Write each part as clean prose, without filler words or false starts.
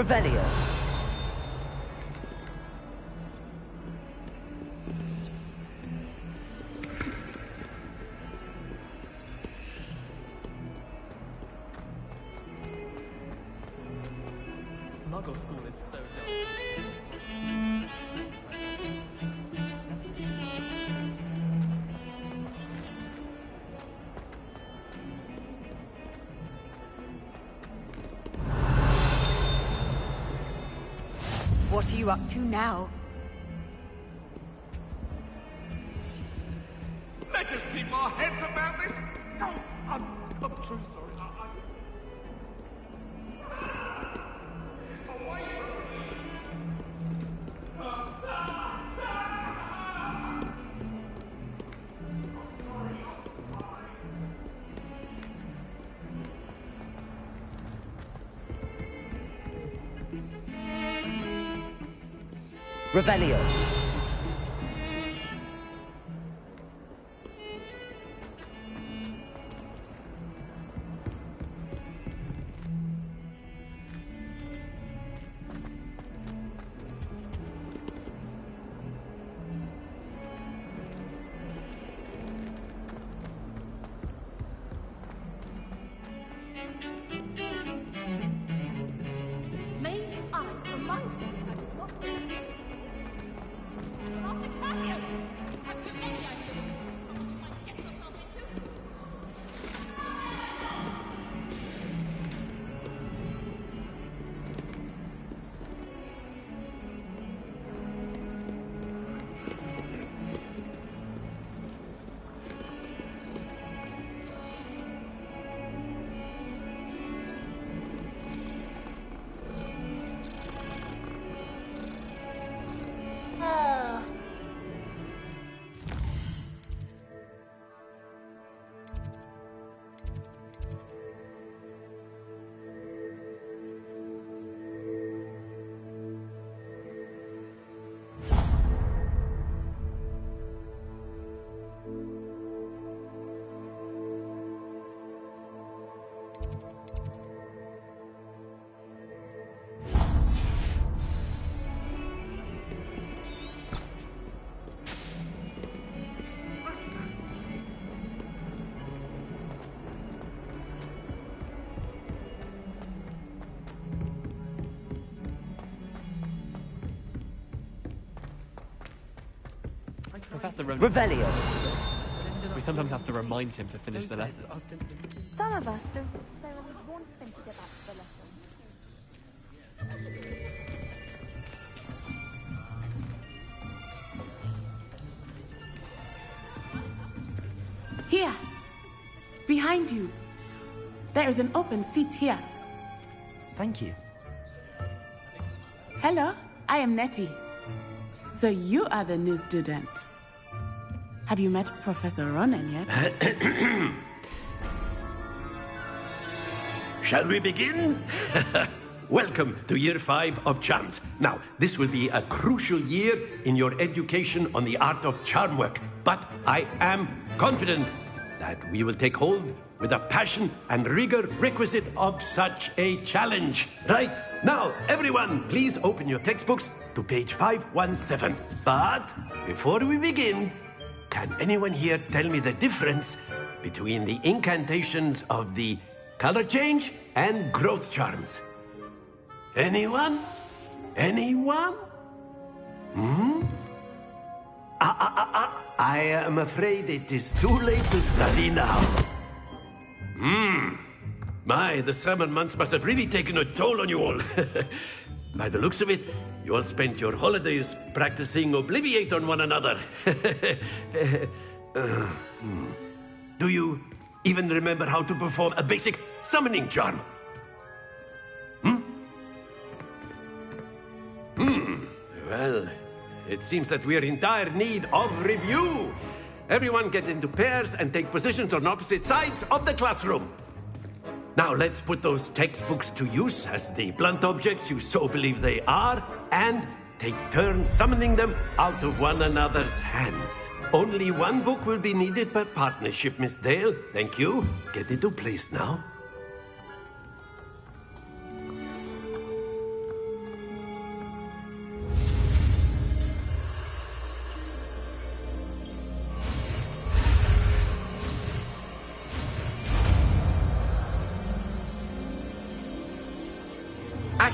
Revelio. Muggle school is so dull. What are you up to now? Let us keep our heads about this. No, I'm too sorry. Away Revelio. May I remind you that what we have you. Have you any idea what you might get yourself into? Professor Ronan. Revelio. We sometimes have to remind him to finish the lesson. Some of us don't necessarily want them to get back to the lesson. Here! Behind you! There is an open seat here. Thank you. Hello, I am Nettie. So you are the new student. Have you met Professor Ronan yet? Shall we begin? Welcome to Year 5 of CHARMS. Now, this will be a crucial year in your education on the art of charm work, but I am confident that we will take hold with the passion and rigor requisite of such a challenge. Right, now, everyone, please open your textbooks to page 517. But before we begin, can anyone here tell me the difference between the incantations of the color change and growth charms? Anyone? Anyone? I am afraid it is too late to study now. My, the summer months must have really taken a toll on you all. By the looks of it, you all spent your holidays practicing Obliviate on one another. Do you even remember how to perform a basic summoning charm? Well, it seems that we are in dire need of review. Everyone get into pairs and take positions on opposite sides of the classroom. Now let's put those textbooks to use as the blunt objects you so believe they are, and take turns summoning them out of one another's hands. Only one book will be needed per partnership, Miss Dale. Thank you. Get into place now.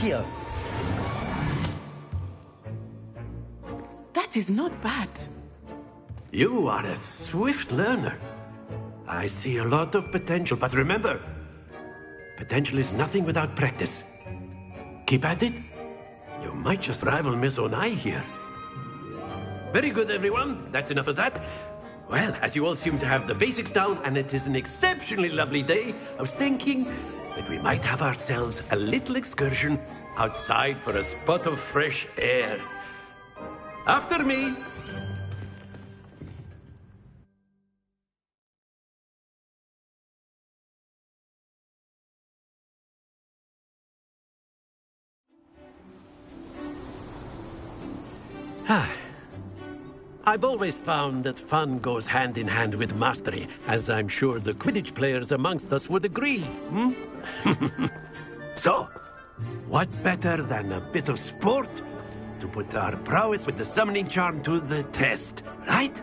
Accio! That is not bad. You are a swift learner. I see a lot of potential, but remember, potential is nothing without practice. Keep at it. You might just rival Miss Onai here. Very good, everyone. That's enough of that. Well, as you all seem to have the basics down, and it is an exceptionally lovely day, I was thinking that we might have ourselves a little excursion outside for a spot of fresh air. After me. I've always found that fun goes hand in hand with mastery, as I'm sure the Quidditch players amongst us would agree. So, what better than a bit of sport to put our prowess with the summoning charm to the test, right?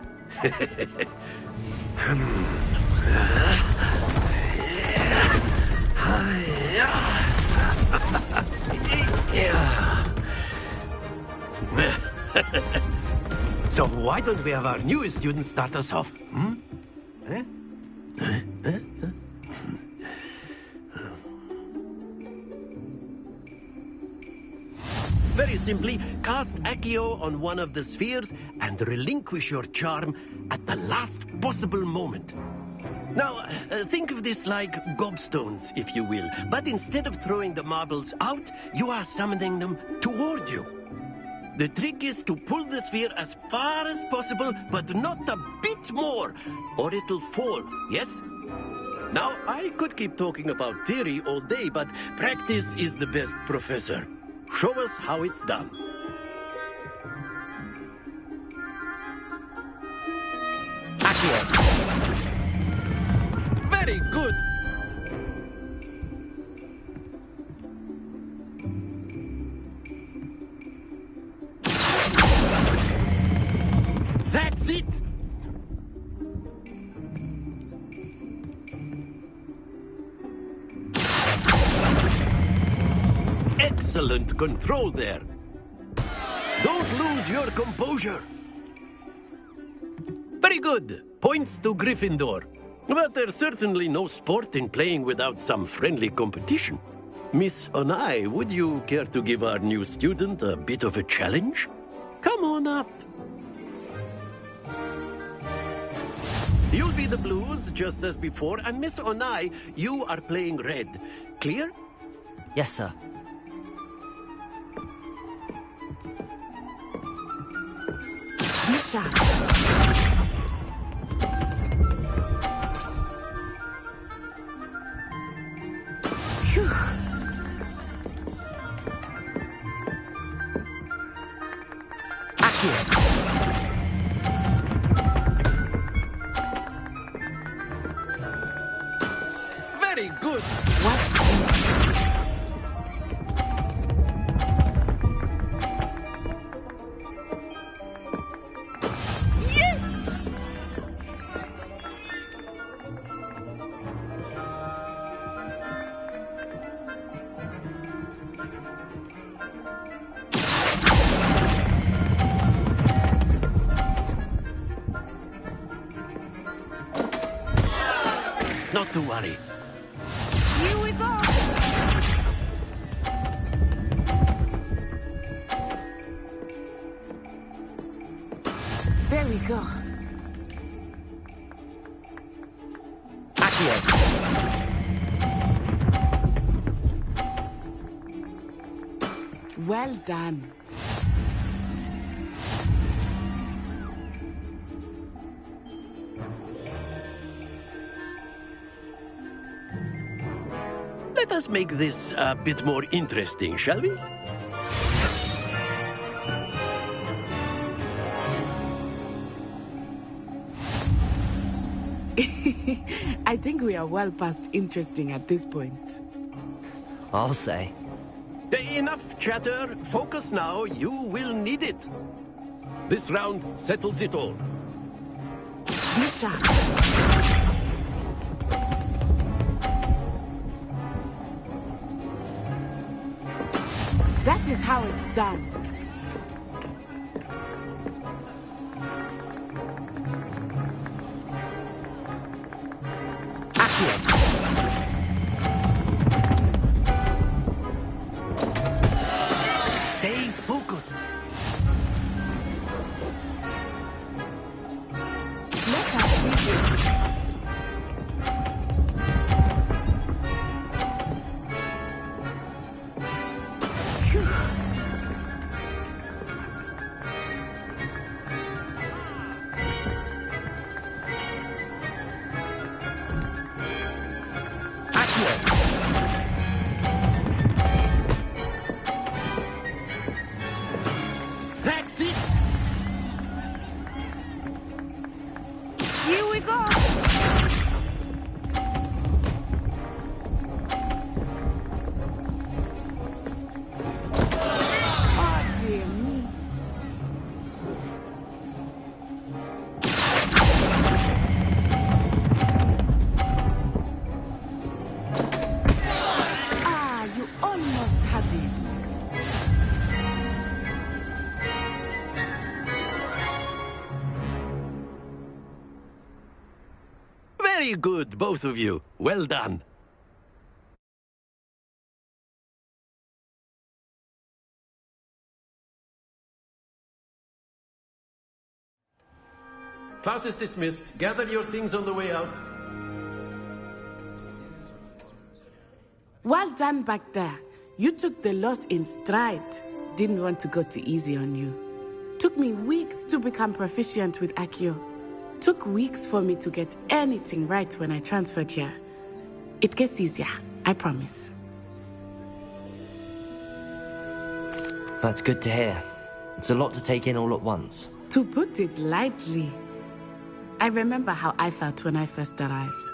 So why don't we have our newest student start us off? Very simply, cast Accio on one of the spheres and relinquish your charm at the last possible moment. Now, think of this like gobstones, if you will, but instead of throwing the marbles out, you are summoning them toward you. The trick is to pull the sphere as far as possible, but not a bit more, or it'll fall, yes? Now, I could keep talking about theory all day, but practice is the best professor. Show us how it's done. Accio! Very good! That's it! Excellent control there. Don't lose your composure. Very good. Points to Gryffindor. But there's certainly no sport in playing without some friendly competition. Miss Onai, would you care to give our new student a bit of a challenge? Come on up. You'll be the blues, just as before, and Miss Onai, you are playing red. Clear? Yes, sir. Misha. Phew. Accio! Very good. Watch this. Not to worry. Here we go. There we go. Accio! Well done. Let us make this a bit more interesting, shall we? I think we are well past interesting at this point. I'll say. Enough chatter. Focus now. You will need it. This round settles it all. Misha. is how it's done. Stay focused. Let us see it. That's it! Here we go. Oh, dear me. Ah, you almost had it. Very good, both of you. Well done. Class is dismissed. Gather your things on the way out. Well done back there. You took the loss in stride. Didn't want to go too easy on you. Took me weeks to become proficient with Accio. Took weeks for me to get anything right when I transferred here. It gets easier, I promise. That's good to hear. It's a lot to take in all at once. To put it lightly, I remember how I felt when I first arrived.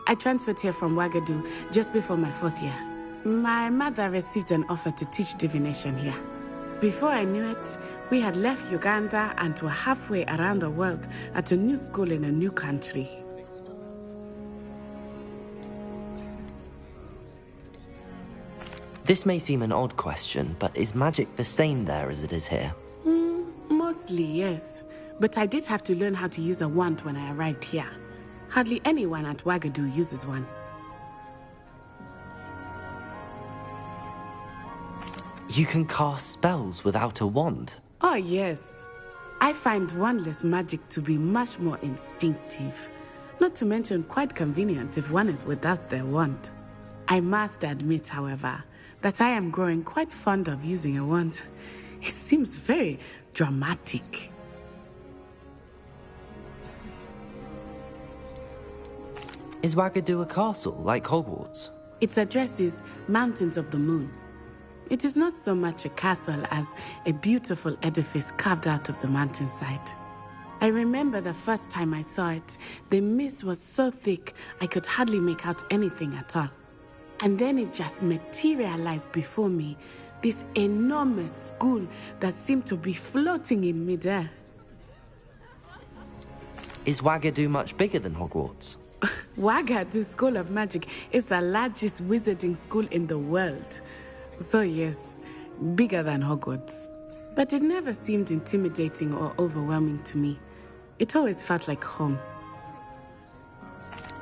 I transferred here from Ouagadougou just before my 4th year. My mother received an offer to teach divination here. Before I knew it, we had left Uganda and were halfway around the world at a new school in a new country. This may seem an odd question, but is magic the same there as it is here? Mostly, yes. But I did have to learn how to use a wand when I arrived here. Hardly anyone at Ouagadougou uses one. You can cast spells without a wand. Oh, yes. I find wandless magic to be much more instinctive. Not to mention quite convenient if one is without their wand. I must admit, however, that I am growing quite fond of using a wand. It seems very dramatic. Is Ouagadougou a castle, like Hogwarts? Its address is Mountains of the Moon. It is not so much a castle as a beautiful edifice carved out of the mountainside. I remember the first time I saw it, the mist was so thick I could hardly make out anything at all. And then it just materialized before me, this enormous school that seemed to be floating in midair. Is Ouagadougou much bigger than Hogwarts? Ouagadougou School of Magic is the largest wizarding school in the world. So yes, bigger than Hogwarts. But it never seemed intimidating or overwhelming to me. It always felt like home.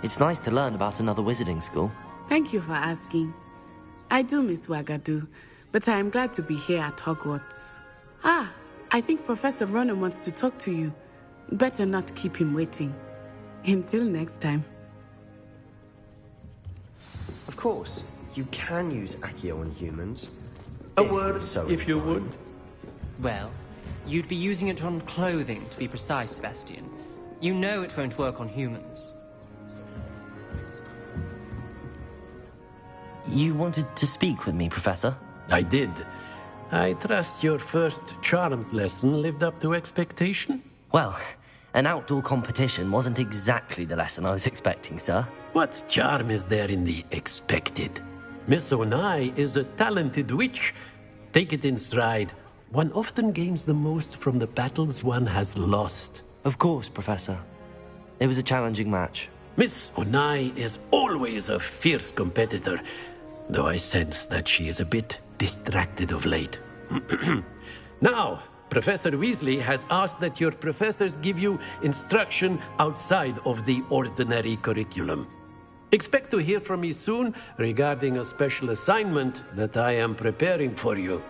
It's nice to learn about another wizarding school. Thank you for asking. I do miss Ouagadougou, but I am glad to be here at Hogwarts. Ah, I think Professor Ronan wants to talk to you. Better not keep him waiting. Until next time. Of course, you can use Accio on humans. A word, so if you would. inclined. Well, you'd be using it on clothing, to be precise, Sebastian. You know it won't work on humans. You wanted to speak with me, Professor? I did. I trust your first CHARMS lesson lived up to expectation? Well, an outdoor competition wasn't exactly the lesson I was expecting, sir. What charm is there in the expected? Miss Onai is a talented witch. Take it in stride. One often gains the most from the battles one has lost. Of course, Professor. It was a challenging match. Miss Onai is always a fierce competitor, though I sense that she is a bit distracted of late. Now, Professor Weasley has asked that your professors give you instruction outside of the ordinary curriculum. Expect to hear from me soon regarding a special assignment that I am preparing for you.